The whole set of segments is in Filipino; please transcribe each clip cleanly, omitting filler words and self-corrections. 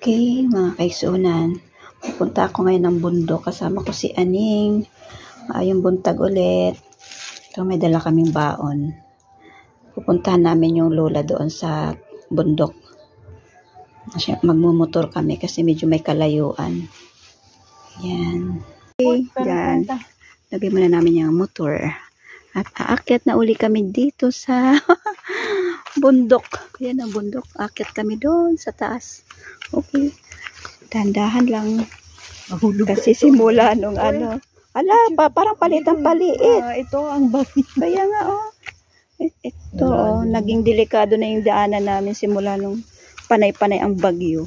Okay, mga kaigsunan. Pupunta ako ngayon ng bundok. Kasama ko si Aning. Yung buntag ulit. Ito, may dala kaming baon. Pupuntahan namin yung lola doon sa bundok. Magmumotor kami kasi medyo may kalayuan. Yan. Okay, yan. Lagay muna namin yung motor. At aakyat na uli kami dito sa bundok. Yan ang bundok. Aakyat kami doon sa taas. Okay. Dandahan lang. Kasi simula nung ano. Ala, parang palitang paliit. Ito ang bagay. Kaya nga, oh. Ito, naging delikado na yung daanan namin simula nung panay-panay ang bagyo.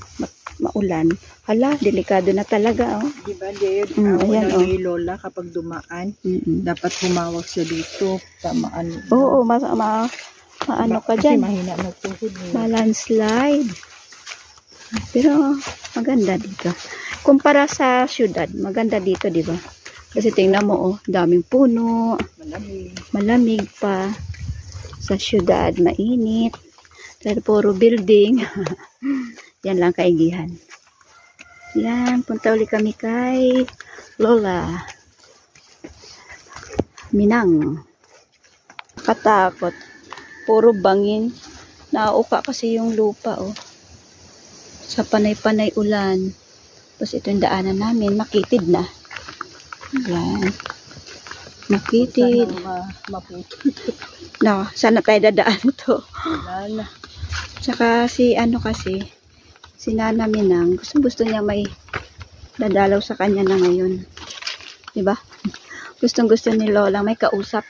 Maulan. Hala, delikado na talaga, oh. Diba, Dave? Ayan, oh. Ni Lola, kapag dumaan, dapat humawak siya dito. Tamaan. Oo, maano ka dyan. Kasi mahina magtuhod. Landslide. Pero, maganda dito. Kumpara sa syudad, maganda dito, di ba? Kasi tingnan mo, oh, daming puno. Malamig pa. Sa syudad, mainit. Pero puro building. Yan lang kaigihan. Yan, punta ulit kami kay Lola. Minang. Katakot. Puro bangin. Nauuka kasi yung lupa, oh. Sa panay-panay ulan. Tapos ito yung daanan namin. Makitid na. Yan. Makitid. No, sana tayo dadaan ito. Tsaka si ano kasi, si Nana Minang, gusto niya may dadalaw sa kanya na ngayon. Diba? Gusto ni Lola may kausap.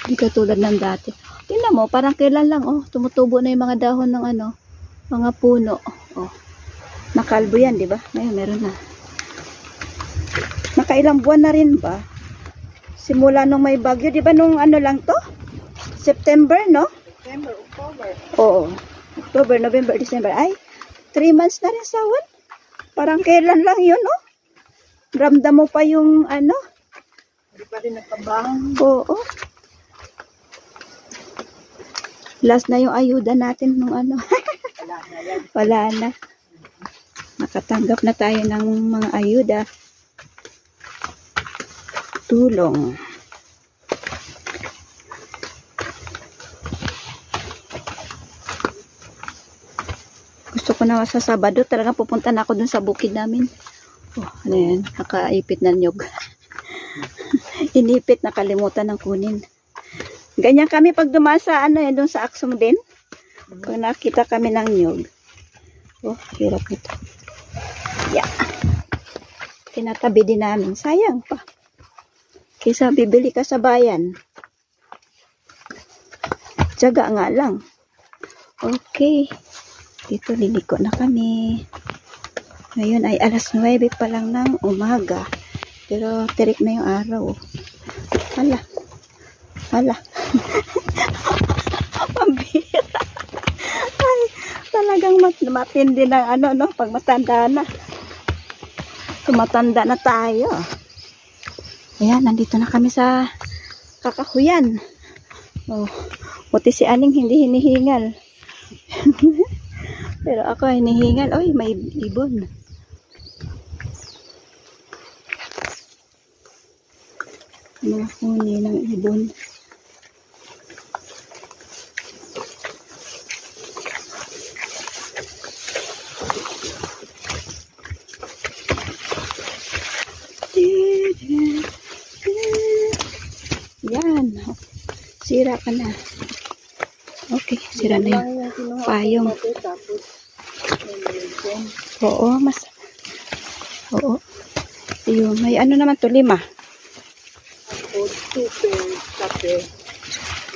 Hindi katulad ng dati. Tingnan mo, parang kailan lang, oh, tumutubo na yung mga dahon ng ano, mga puno. Oh. Nakalbo yan, di ba? Ngayon, meron na. Nakailang buwan na rin ba? Simula nung may bagyo, di ba nung ano lang to? September, no? September, October. Oo. October, November, December. Ay, 3 months na rin sawan. Parang kailan lang yun, no? Ramdam mo pa yung ano? Hindi pa rin nakabang. Oo. Last na yung ayuda natin nung ano. Wala na. Nakatanggap na tayo ng mga ayuda. Tulong. Gusto ko na sa Sabado talaga pupunta na ako dun sa bukid namin. Oh, ano yan? Nakaipit na nyog. Inipit, nakalimutan ng kunin. Ganyan kami pag dumaan sa ano yan, doon sa Aksum din. Pag nakita kami ng nyog. Oh, hirap nito. Yeah. Tinatabi din namin. Sayang pa. Kaysa bibili ka sa bayan. Tiyaga nga lang. Okay. Dito liliko na kami. Ngayon ay alas 9 pa lang ng umaga. Pero tirik na yung araw. Hala. Hala. Pambira. Ay, talagang matindi ng ano, no? Pag matanda na. Tumatanda na tayo. Ayan, nandito na kami sa kakahuyan. Oh, buti si Aning hindi hinihingal. Pero ako hinihingal. Oy, may ibon. Mga huni ng ibon. Yan. Sira ka na. Okay, sira na yung payong. Oo, mas. Oo. Ayun, may ano naman to, 5. Kape.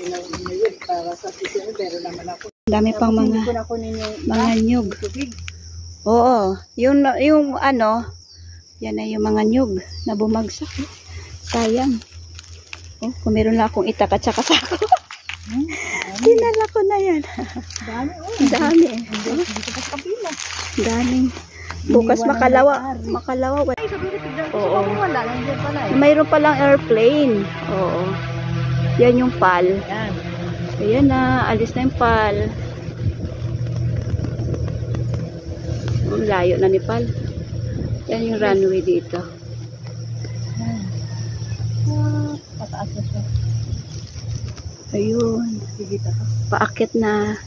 Ngayon, para sa sisyon, pero naman ako. Dami pang mga nyug. Oo, yung ano, yan na yung mga nyug na bumagsak. Sayang. Oh, kung meron lang akong itak at saka sako. Dinala ko na yan. Dami, oh. Dami. Dito pa sa kapila. Daming. Bukas makalawa. Oo. Mayroon palang airplane. Oo. Yan yung pal. Yan. Ayan na. Alis na yung pal. layo na ni Pal. Yan yung runway dito. Pataas na siya. Ayun. Higit ako. Paakit na.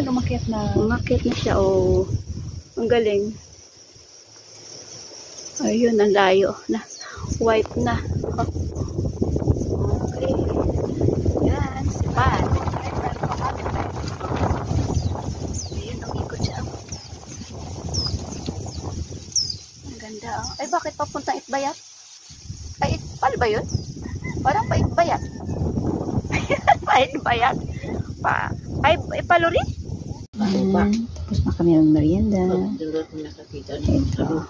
Lumakit na. Umakit na siya. Oh. Ang galing. Ayun, ang layo na. White na. Okay. Yan, si Pal. Ayun, ang ikot siya. Ang ganda. Oh. Ay, bakit papunta Itbayat? Ay, Pal ba yun? Parang pa Itbayat. Pa Itbayat. Ay, Paluri? Tapos na kami ng merienda. Ito.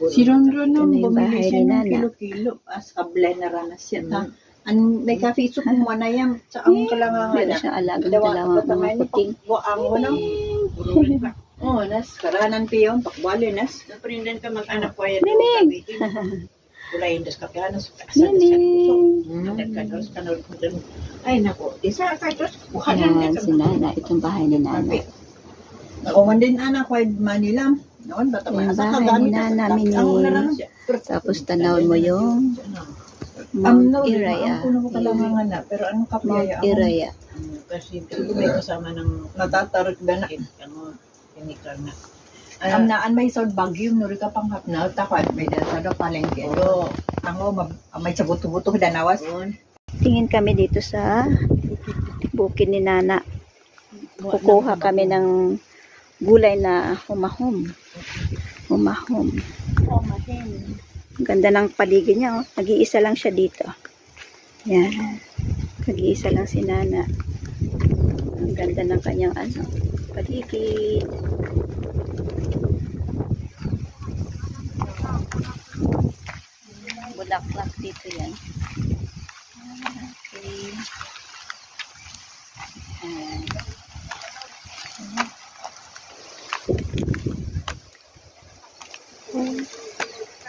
Si Ron-Ron nung Ito na yung bumili bahay siya ni ng Nana. kilo-kilo. As kablay na ranas siya. Ang may kafe so kumana yan. Sa ang kalangangan Meron na. siyang alagang dalawang mga puting. Buang mo nang. Oh, nas. Karahanan piyon. Pakbali, nas. Naprindan ka mag-anak ko yan. Ninig! Kulay yung kapianos. Ninig! Ay, nako. Isa ka ito. Ayan, si Nana. Itong bahay ni Nana. Nakuman din anak ko Manila. Noon, bata Yung bahay ni Nana, mini. Tapos tanawin mo yung Mount Iraya. Pero anong Mount kapiyaya? Iraya. Kasi may kasama ng natatarot ba na? Ano, pinikar na. Naan may sound bagyo, nuri ka pang hapnaw, takot, may dasado palengke. Pero, may sabuto-buto danawas. Tingin kami dito sa bukid ni Nana. Kukuha kami ng gulay na humahom. Humahom. Ang ganda ng paligid niya. Oh. Nag-iisa lang siya dito. Yan. Nag-iisa lang si Nana. Ang ganda ng kanyang paligid. Bulaklak dito yan. Okay.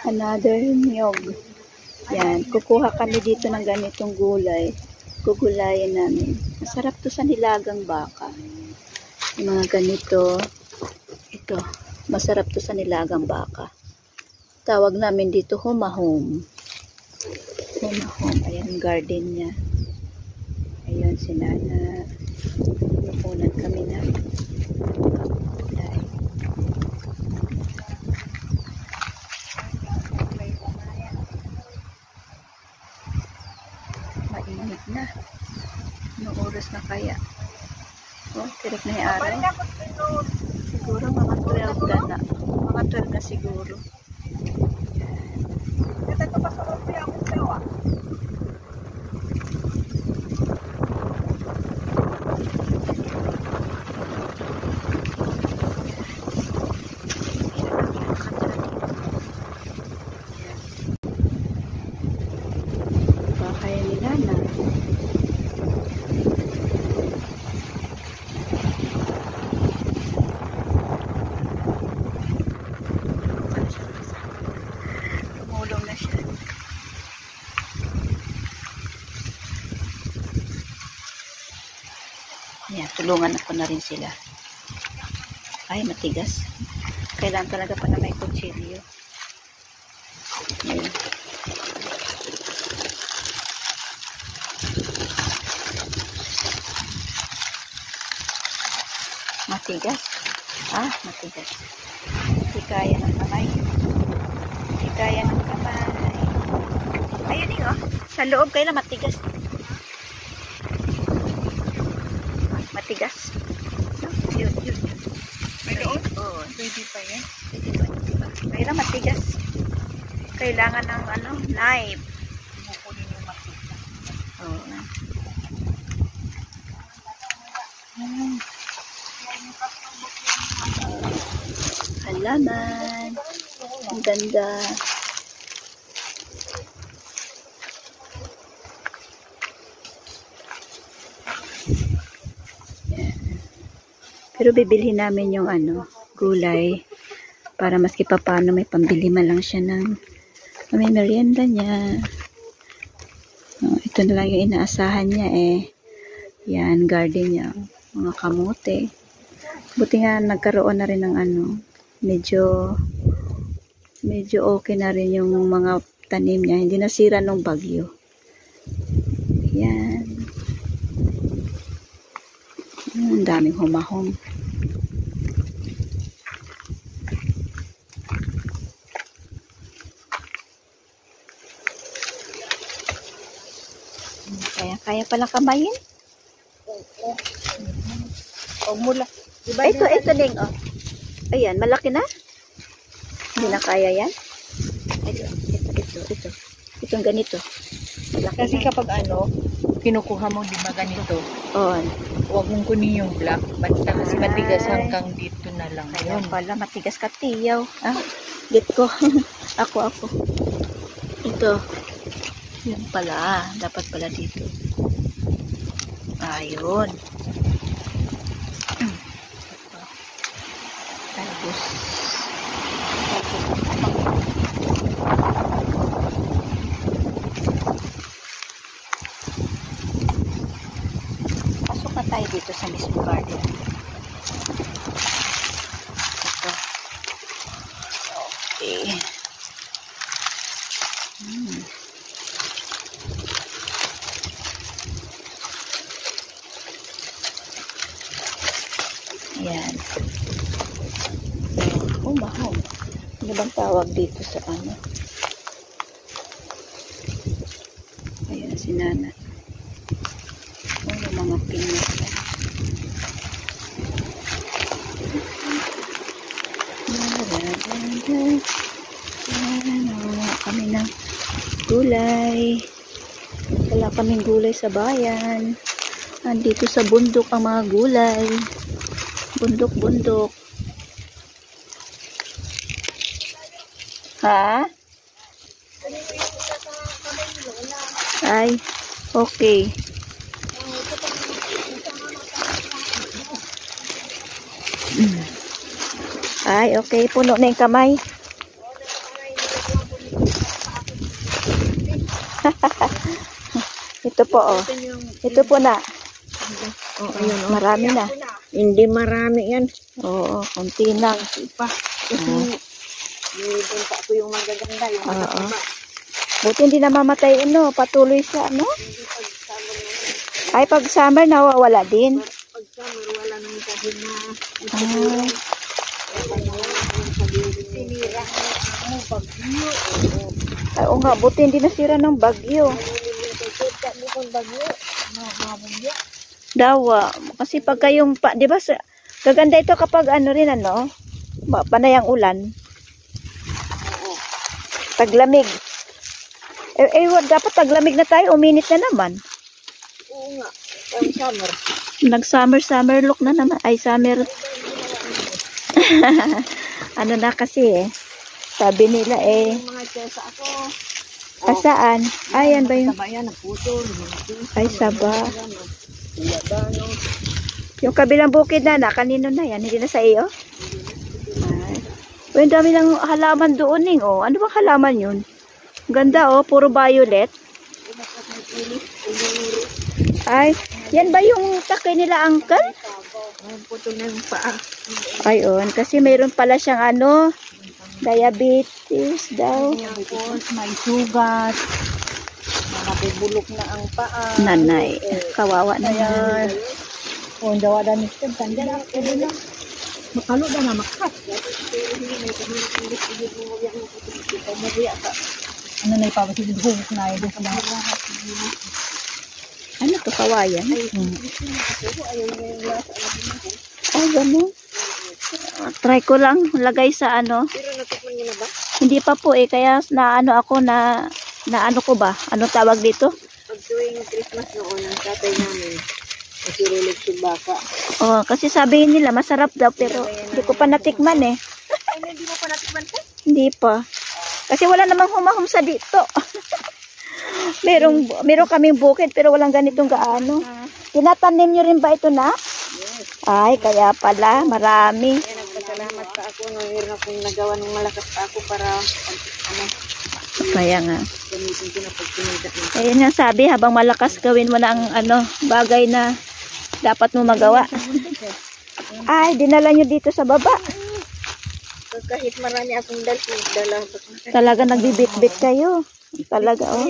Another niyog. Yan. Kukuha kami dito ng ganitong gulay. Gugulayan namin. Masarap to sa nilagang baka. Yung mga ganito. Ito. Masarap to sa nilagang baka. Tawag namin dito humahom. Humahom. Ayan yung garden niya. Ayun si Nana. Napunan kami na. Mainit na. Anong oras na kaya? Oh, tirik na yung araw. Siguro mga 12 na. Mga 12 na siguro. Kaya ni Nana. Tumulong na siya. Yan, tulungan ako na rin sila. Ay, matigas. Kailangan talaga pa na may kutsilyo. Ayan. Matigas. Ah, matigas. Hindi kaya ng kamay. Hindi kaya ng kamay. Ayun yun, oh. Sa loob kailan matigas. Matigas. No? Yun, yun. May loob? Oo. Pwede pa yan. Pwede pa. Kailan matigas. Kailangan ng knife. Kukunin yung matigas. Oo. Halaman. Ang ganda. Pero bibilhin namin yung gulay para maski pa paano may pambili man lang siya ng may merienda niya. Ito na lang yung inaasahan niya eh. Yan, garden niya. Mga kamote. Buti nga nagkaroon na rin ng ano, medyo okay na rin yung mga tanim niya. Hindi nasira nung bagyo. Yan. Ang daming humahong. Kaya pala kamayin. O mula. Diba Ito ding, oh. Ayan, malaki na. Hindi na kaya yan. Ito. Itong ganito. Malaki Kasi na. kapag kinukuha mo, di ba ganito, On. huwag mong kunin yung black. Basta kasi matigas hanggang dito na lang. Ayun Yun. pala, matigas ka tiyaw. Get ko. ako. Ito. Yan pala. Dapat pala dito. Ayun. Talbos. Pasok na tayo dito sa mismo garden. Ito. Okay. Yan. Mahal. Ano bang tawag dito sa ano? Ayan, si Nana. Yung mga pinyas na. Wala kami ng gulay. Wala kaming gulay sa bayan. Andito sa bundok ang mga gulay. Bundok. Ha? Ay, okay. Ay, okay. Puno na yung kamay. Ito po, oh. Ito po na. Ayun, Marami na. Hindi marami yan. Oo, konti lang. Doon pa ako yung magaganda. Yung Oo. Buti hindi na mamatay, patuloy siya, Ay, pag summer, nawawala din. Pag summer, wala nang kahit na sinira mo bagyo. Ay, oo nga, buti hindi nasira ng bagyo. Dawa. Kasi pag kayong, di ba, gaganda ito kapag panay ang ulan. Taglamig. Dapat taglamig na tayo, uminit na naman. Oo nga, yung summer. Nag-summer look na naman. Ay, summer. Ano na kasi sabi nila Yung mga tesa ako. Saan? Ayan ba yung? Sabayan, nagputol. Ay, Saba. Yung kabilang bukid na, kanino na yan? Hindi na sa iyo? Ay, dami lang halaman doon Ano bang halaman yun? Ganda puro violet. Ay, yan ba yung takay nila, uncle? Putol na yung paa. Ayun, kasi mayroon pala siyang diabetes daw. Tapos may sugat. Nakabibulok na ang paa. Nanay, kawawa na yan. Kung dawa na nito, tanda na. Pwede na. Makalo na na makat. Ano na ipapasigid hubok na yun sa mga lahat. Ano to, kawayan? Oh, ganun. Try ko lang lagay sa Pero natikman niyo na ba? Hindi pa po kaya ako na ko ba? Ano tawag dito? Pag tuwing Christmas noon, ang tatay namin, nasirulig si baka. Oh, kasi sabihin nila masarap daw pero hindi ko pa natikman Ay, hindi mo pa natikman ka? Hindi pa. Kasi wala namang humahumsa dito. Meron kaming bukid pero walang ganitong gaano. Tinatanim nyo rin ba ito na? Yes. Ay, kaya pala, marami. Kaya nagpasalamat pa ako nung meron akong nagawa ng malakas pa ako para Kaya nga. gamitin ko na pag pinita. Ayun nga sabi, habang malakas gawin mo na ang bagay na dapat mo magawa. Ay, dinala nyo dito sa baba. Kahit marami akong dala. Talaga nagbibit-bit kayo. Talaga, oh.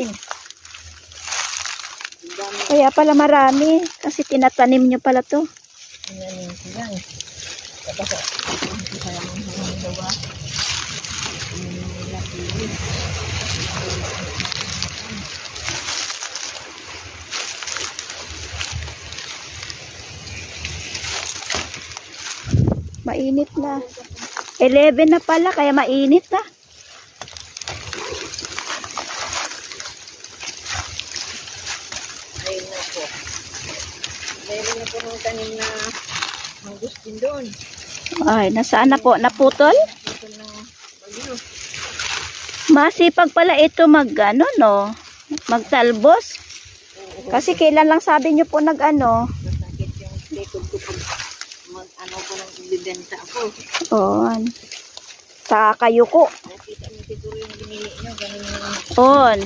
Kaya pala marami. Kasi tinatanim nyo pala to. Yan. Mainit na. 11 na pala, kaya mainit na. Ayun na po. Meron na po ng tanim na mangustin doon. Ay, nasaan na po? Naputol? Ito na bagyo. Masipag pala ito ano, no? Magtalbos. Kasi kailan lang sabi nyo po nag-ano? Masakit yung likod ko pag mag-ano ko lang ibibenta ako. Oo. Sa kayuko. Nakita mo siguro yung binili nyo. Ganun yung On.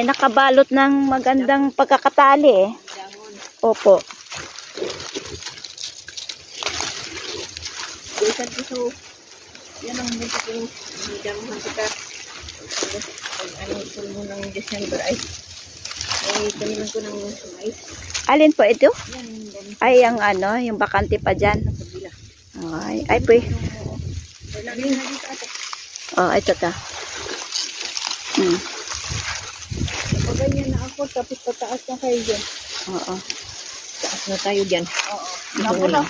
Nakabalot ng magandang pagkakatali eh. dahon. Opo. Desan ko yan ang hindi ko damuhan kita. Pag ano ito mo ng December ay taniman ko ng mais. Alin po ito? Yan, ganun Ay, yung bakante pa dyan. sa kabila. Ay po. Lagi na dito ate. Oh, ito ta. Pag ganyan na ako, tapos pataas na kayo dyan. Oo. Taas na tayo dyan. Oo. Naku na.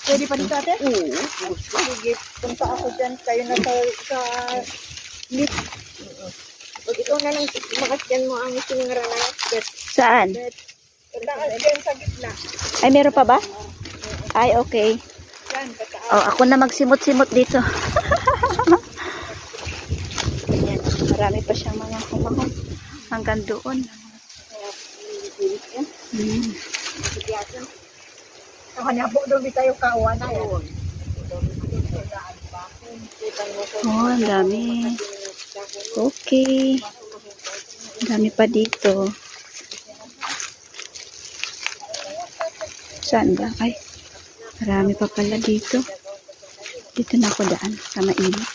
Pwede pa dito ate? Oo. Sige, punta ako dyan. Kayo na sa lift. Pag ikaw na lang umakas dyan mo ang siningara na Saan? taas dyan sa gitna. Ay, meron pa ba? Ay, okay. Yan, pataas. Oh, ako na magsimot-simot dito. Ayan, marami pa siyang mga kumahon. Hanggang doon. Sa kanya po doon tayo kawa na yun. Oh, ang dami. Okay. Ang dami pa dito. Saan ba? Ay, marami pa pala dito. Dito na ako daan sa mainit.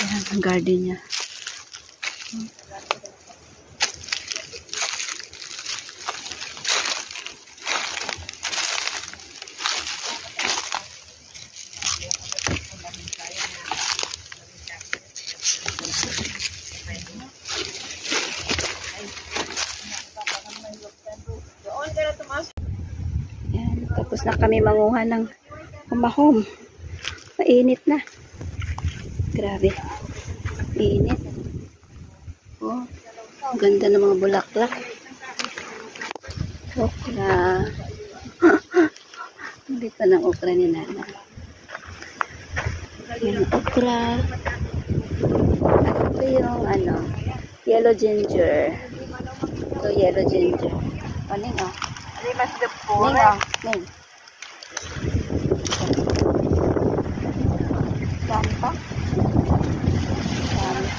Ayan, ang garden niya. Ayan, tapos na kami manguha ng kumahom. Mainit na. Grabe. Mainit. Oh, ang ganda ng mga bulaklak. Okra. Dito ng okra ni Nana. Yung okra. Ito yung yellow ginger. Ito yellow ginger. Ano yun? Limas de Ning. Dami pa? Dami.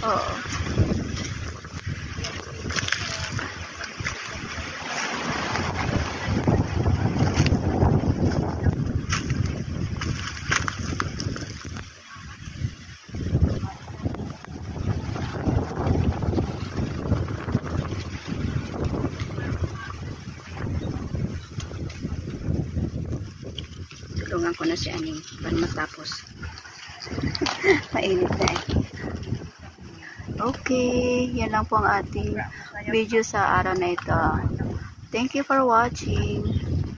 Oo. Tulungan ko na si Aning para matapos. Mainit na eh. Okay, yan lang po ang ating video sa araw na ito. Thank you for watching.